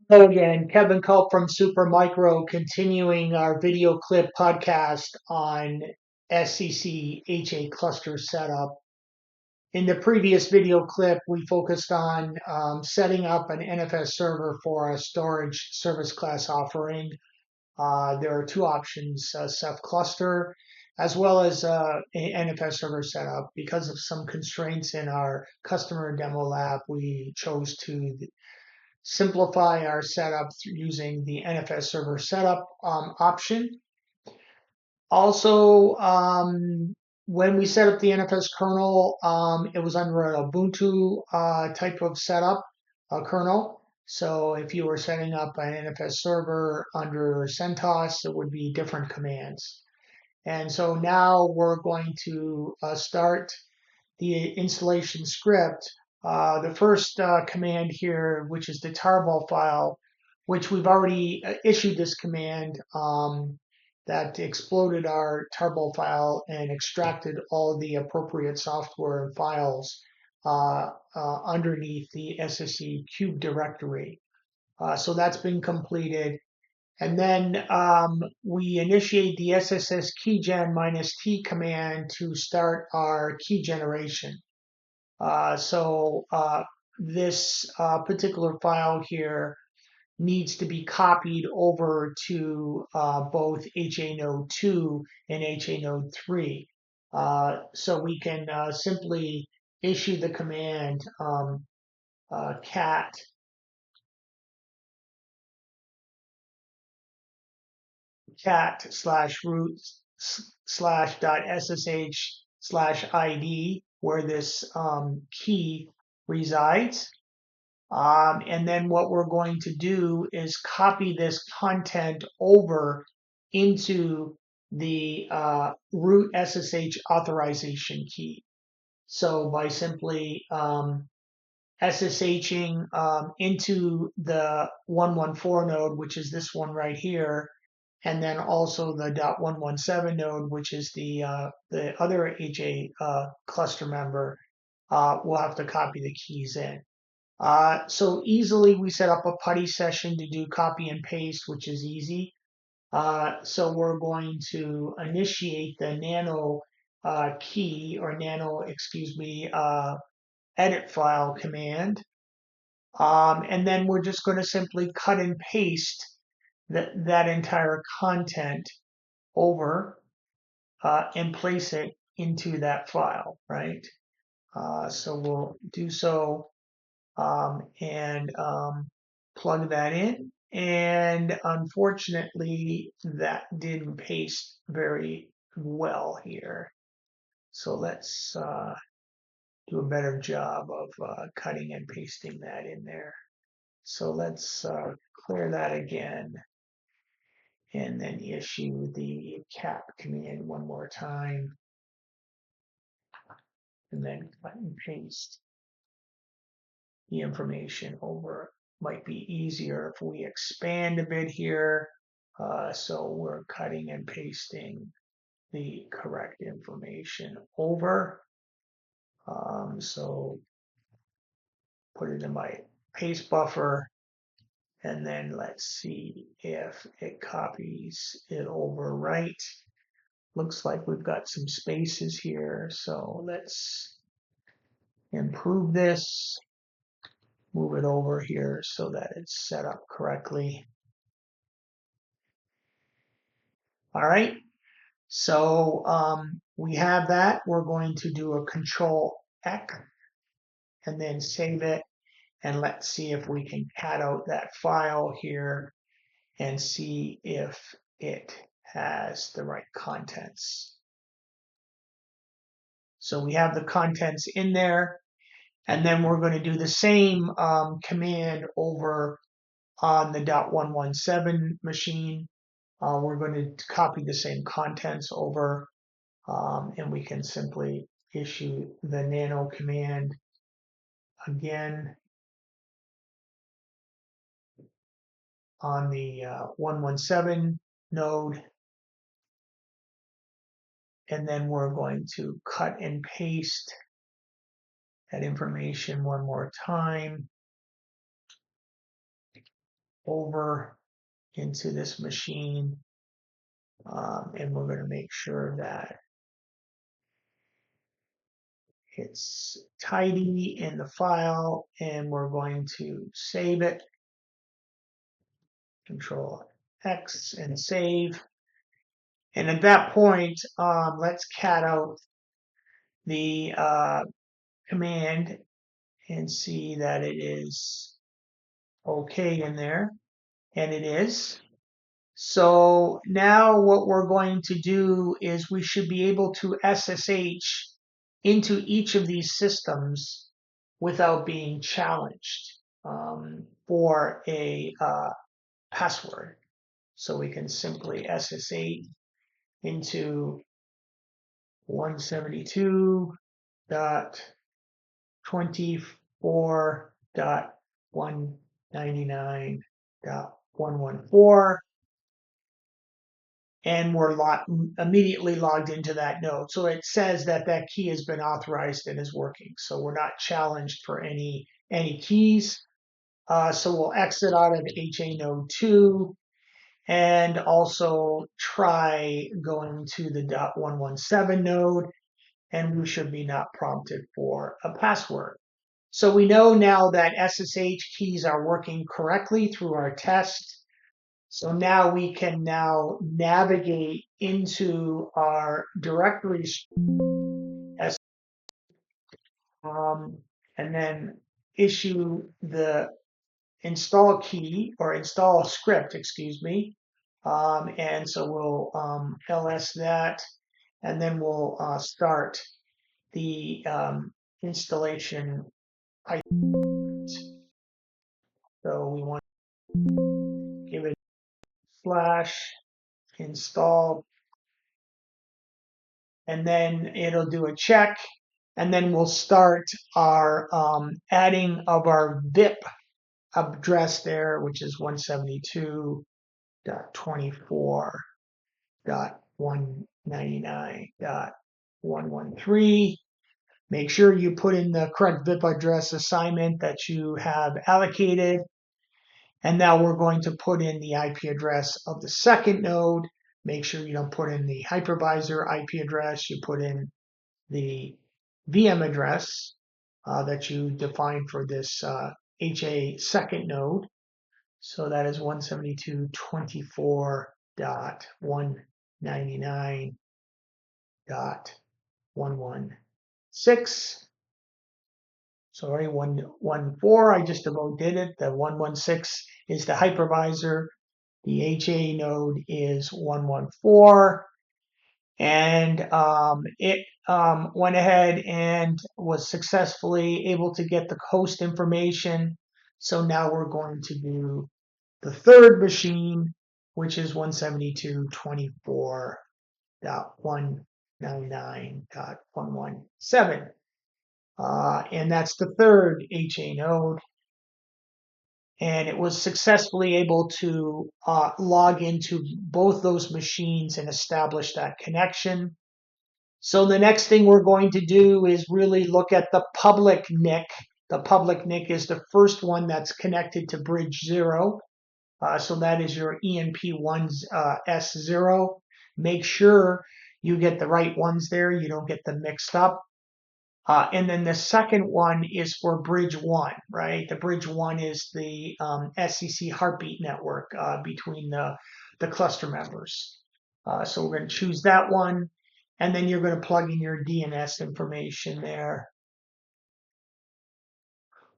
Hello again, Kevin Culp from Supermicro, continuing our video clip podcast on SCC HA Cluster setup. In the previous video clip, we focused on setting up an NFS server for a storage service class offering. There are two options, Ceph Cluster, as well as a NFS server setup. Because of some constraints in our customer demo lab, we chose to simplify our setup using the NFS server setup option. Also, when we set up the NFS kernel, it was under an Ubuntu type of setup kernel. So if you were setting up an NFS server under CentOS, it would be different commands. And so now we're going to start the installation script. The first command here, which is the tarball file, which we've already issued this command that exploded our tarball file and extracted all the appropriate software and files underneath the SSE cube directory. So that's been completed. And then we initiate the SSS keygen -t command to start our key generation. So this particular file here needs to be copied over to both HA node 2 and HA node 3. So we can simply issue the command cat /root /ssh/id where this key resides. And then what we're going to do is copy this content over into the root SSH authorization key. So by simply SSHing into the 114 node, which is this one right here, and then also the .117 node, which is the other HA cluster member, we'll have to copy the keys in. So easily we set up a putty session to do copy and paste, which is easy. So we're going to initiate the nano key or nano, edit file command. And then we're just going to simply cut and paste that entire content over and place it into that file, right? So we'll do so and plug that in. And unfortunately, that didn't paste very well here. So let's do a better job of cutting and pasting that in there. So let's clear that again and then issue the cap command one more time and then cut and paste the information over. Might be easier if we expand a bit here. So we're cutting and pasting the correct information over. So put it in my paste buffer, and then let's see if it copies it over right. Looks like we've got some spaces here, so let's improve this, move it over here so that it's set up correctly. All right, so we have that. We're going to do a Control-X and then save it. And let's see if we can cat out that file here and see if it has the right contents. So we have the contents in there. And then we're going to do the same command over on the .117 machine. We're going to copy the same contents over, and we can simply issue the nano command again on the 117 node. And then we're going to cut and paste that information one more time. over into this machine, and we're going to make sure that it's tidy in the file, and we're going to save it. Control X and save. And at that point, let's cat out the command and see that it is okay in there. And it is. So now what we're going to do is we should be able to SSH into each of these systems without being challenged for a password. So we can simply SSH into 172.24.199.114, and we're immediately logged into that node. So it says that that key has been authorized and is working. So we're not challenged for any keys. So we'll exit out of HA node 2 and also try going to the .117 node, and we should be not prompted for a password. So we know now that SSH keys are working correctly through our test. So now we can now navigate into our directories and then issue the install key or install script, excuse me. And so we'll ls that, and then we'll start the installation. So we want to give it / install, and then it'll do a check, and then we'll start our adding of our VIP address there, which is 172.24.199.113. Make sure you put in the correct VIP address assignment that you have allocated. And now we're going to put in the IP address of the second node. Make sure you don't put in the hypervisor IP address. You put in the VM address that you define for this HA second node. So that is 172.24.199.116. Sorry, 114, I just about did it. The 116 is the hypervisor. The HA node is 114. And it went ahead and was successfully able to get the host information. So now we're going to do the third machine, which is 172.24.199.117. And that's the third HA node. And it was successfully able to log into both those machines and establish that connection. So the next thing we're going to do is really look at the public NIC. The public NIC is the first one that's connected to bridge 0. So that is your ENP1 S0. Make sure you get the right ones there. You don't get them mixed up. And then the second one is for bridge 1, right? The bridge 1 is the SCC heartbeat network between the cluster members. So we're going to choose that one. And then you're going to plug in your DNS information there,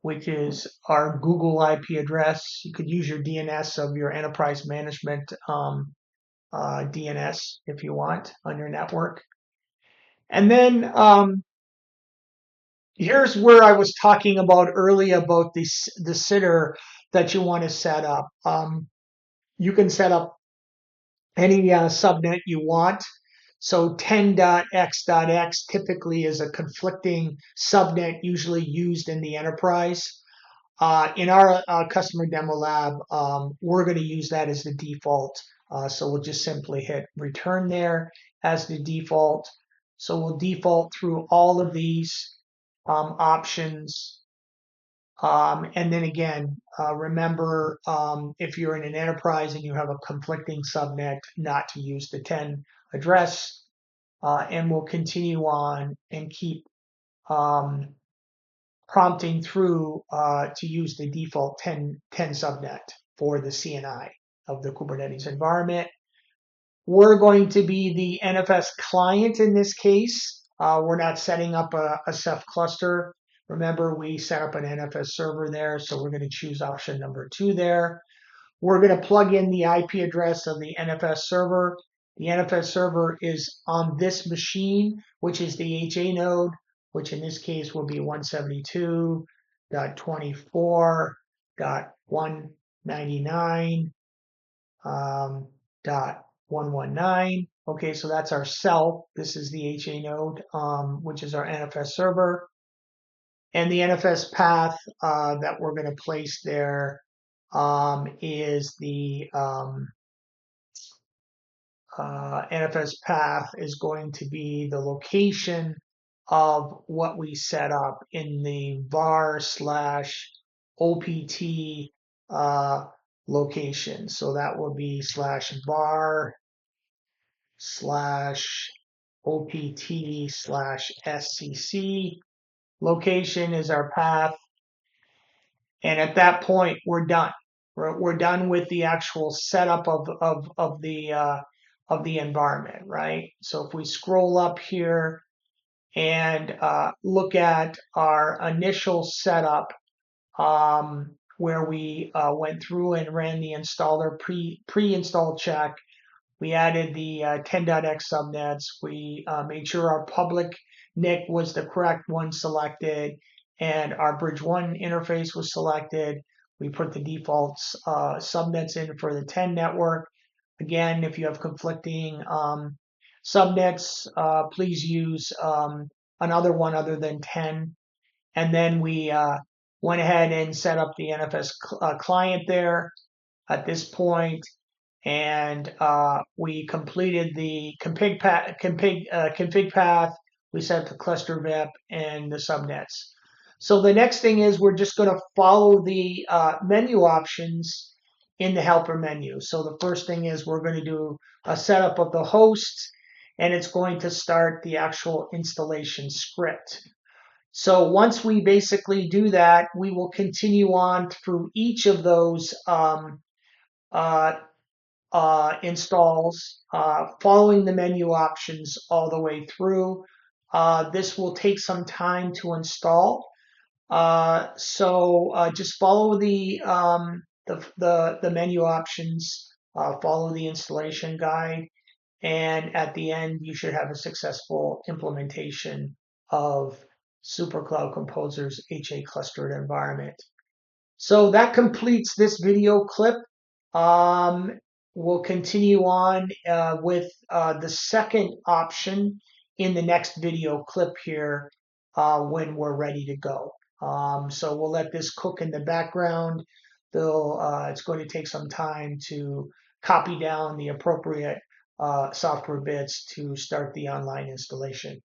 which is our Google IP address. You could use your DNS of your enterprise management DNS if you want on your network. And then here's where I was talking about earlier about the sitter that you want to set up. You can set up any subnet you want. So 10.x.x typically is a conflicting subnet usually used in the enterprise. In our customer demo lab, we're going to use that as the default. So we'll just simply hit return there as the default. So we'll default through all of these options And then again, remember, if you're in an enterprise and you have a conflicting subnet, not to use the 10 address, and we'll continue on and keep prompting through to use the default 10 subnet for the CNI of the Kubernetes environment. We're going to be the NFS client in this case. We're not setting up a Ceph cluster. Remember, we set up an NFS server there, so we're going to choose option number 2 there. We're going to plug in the IP address of the NFS server. The NFS server is on this machine, which is the HA node, which in this case will be 172.24.199.119. Okay, so that's our self. This is the HA node, which is our NFS server. And the NFS path that we're going to place there is the NFS path is going to be the location of what we set up in the var/opt location. So that will be /var/opt/SCC. Location is our path. And at that point, we're done. We're done with the actual setup of the environment, right? So if we scroll up here and look at our initial setup, where we went through and ran the installer pre-install check, we added the 10.x subnets. We made sure our public NIC was the correct one selected, and our bridge 1 interface was selected. We put the default subnets in for the 10 network. Again, if you have conflicting subnets, please use another one other than 10. And then we went ahead and set up the NFS client there at this point. And we completed the config path. We set the cluster VIP and the subnets. So the next thing is we're just going to follow the menu options in the helper menu. So the first thing is we're going to do a setup of the host, and it's going to start the actual installation script. So once we basically do that, we will continue on through each of those installs, following the menu options all the way through. This will take some time to install. So just follow the menu options, follow the installation guide, and at the end you should have a successful implementation of SuperCloud Composer's HA clustered environment. So that completes this video clip. We'll continue on with the second option in the next video clip here when we're ready to go. So we'll let this cook in the background. It's going to take some time to copy down the appropriate software bits to start the online installation.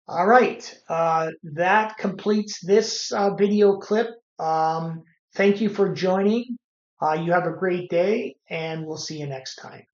All right, that completes this video clip. Thank you for joining. You have a great day, and we'll see you next time.